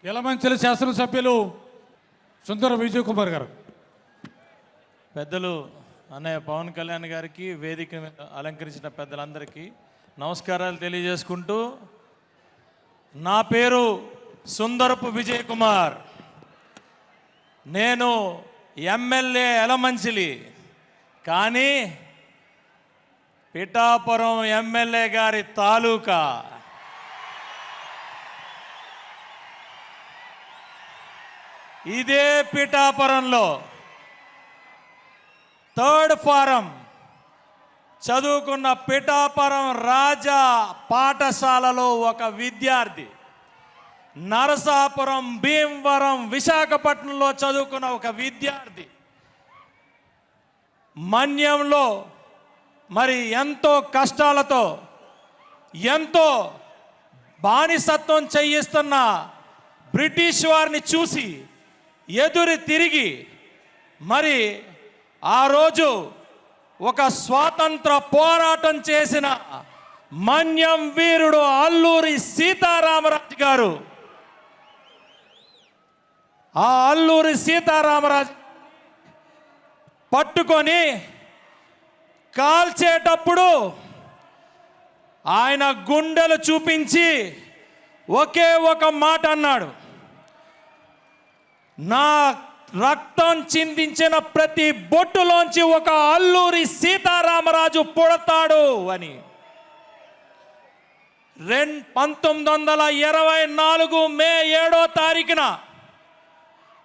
యలమంచిలి శాసనసభ్యులు సుందర విజయ్ కుమార్ గారు. పెద్దలు అన్నయ్య పవన్ కళ్యాణ్ గారికి, వేదిక అలంకరించిన పెద్దలందరికీ నమస్కారాలు తెలియజేసుకుంటూ, నా పేరు సుందరపు విజయ్ కుమార్. నేను ఎమ్మెల్యే యలమంచిలి, కానీ పిఠాపురం ఎమ్మెల్యే గారి తాలూకా. ఇదే పిఠాపురంలో 3rd ఫారం చదువుకున్న పిఠాపురం రాజా పాఠశాలలో ఒక విద్యార్థి, నరసాపురం, భీమవరం, విశాఖపట్నంలో చదువుకున్న ఒక విద్యార్థి మన్యంలో మరి ఎంతో కష్టాలతో, ఎంతో బానిసత్వం చేయిస్తున్న బ్రిటిష్ వారిని చూసి ఎదురు తిరిగి మరి ఆ రోజు ఒక స్వాతంత్ర పోరాటం చేసిన మన్యం వీరుడు అల్లూరి సీతారామరాజు గారు. ఆ అల్లూరి సీతారామరాజు పట్టుకొని కాల్చేటప్పుడు ఆయన గుండెలు చూపించి ఒకే ఒక మాట అన్నాడు, నా రక్తం చిందించిన ప్రతి బొట్టులోంచి ఒక అల్లూరి సీతారామరాజు పుడతాడు అని. 1924 మే 7వ తారీఖున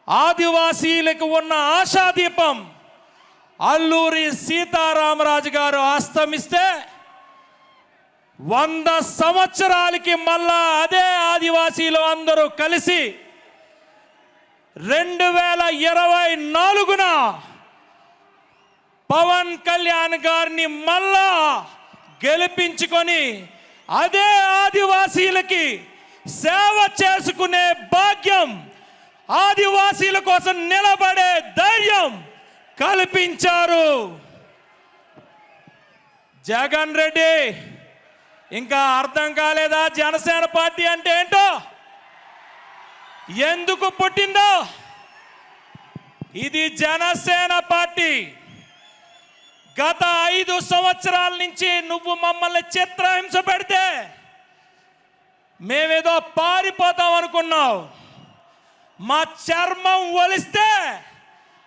ఆదివాసీలకు ఉన్న ఆశాదీపం అల్లూరి సీతారామరాజు గారు అస్తమిస్తే 100 సంవత్సరాలకి మళ్ళా అదే ఆదివాసీలు అందరూ కలిసి 2024న పవన్ కళ్యాణ్ గారిని మళ్ళా గెలిపించుకొని అదే ఆదివాసీలకి సేవ చేసుకునే భాగ్యం, ఆదివాసీల కోసం నిలబడే ధైర్యం కల్పించారు. జగన్ రెడ్డి ఇంకా అర్థం కాలేదా జనసేన పార్టీ అంటే ఏంటో, ఎందుకు పుట్టిందో? ఇది జనసేన పార్టీ. గత 5 సంవత్సరాల నుంచి నువ్వు మమ్మల్ని చిత్రహింస పెడితే మేమేదో పారిపోతాం అనుకున్నావు. మా చర్మం ఒలిస్తే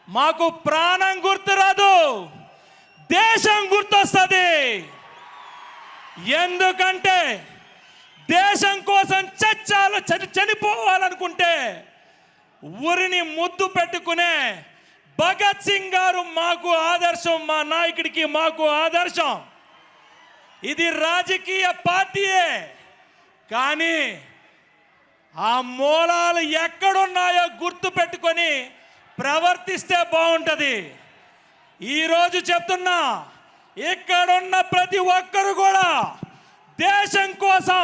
మాకు ప్రాణం గుర్తురాదు, దేశం గుర్తొస్తుంది. ఎందుకంటే దేశం కోసం చనిపోవాలనుకుంటే ఊరిని ముద్దు పెట్టుకునే భగత్ సింగ్ గారు మాకు ఆదర్శం, మా నాయకుడికి మాకు ఆదర్శం. ఇది రాజకీయ పార్టీయే, కానీ ఆ మూలాలు ఎక్కడున్నాయో గుర్తు పెట్టుకొని ప్రవర్తిస్తే బాగుంటుంది. ఈరోజు చెప్తున్నా, ఇక్కడున్న ప్రతి ఒక్కరు కూడా దేశం కోసం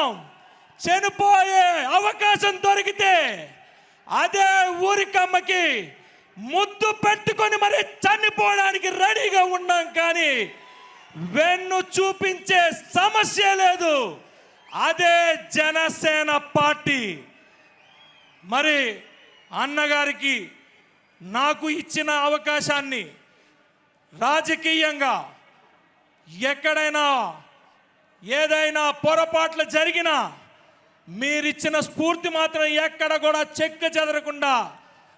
చనిపోయే అవకాశం దొరికితే అదే ఊరికమ్మకి ముద్దు పెట్టుకొని మరి చనిపోవడానికి రెడీగా ఉన్నాం, కానీ వెన్ను చూపించే సమస్య లేదు. అదే జనసేన పార్టీ. మరి అన్నగారికి నాకు ఇచ్చిన అవకాశాన్ని రాజకీయంగా ఎక్కడైనా ఏదైనా పొరపాట్లు జరిగినా మీరిచ్చిన స్ఫూర్తి మాత్రం ఎక్కడ కూడా చెక్కు చెదరకుండా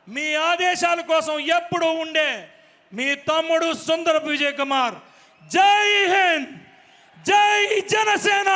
మీ ఆదేశాల కోసం ఎప్పుడూ ఉండే మీ తమ్ముడు సుందరపు విజయ్ కుమార్. జై హింద్, జై జనసేన.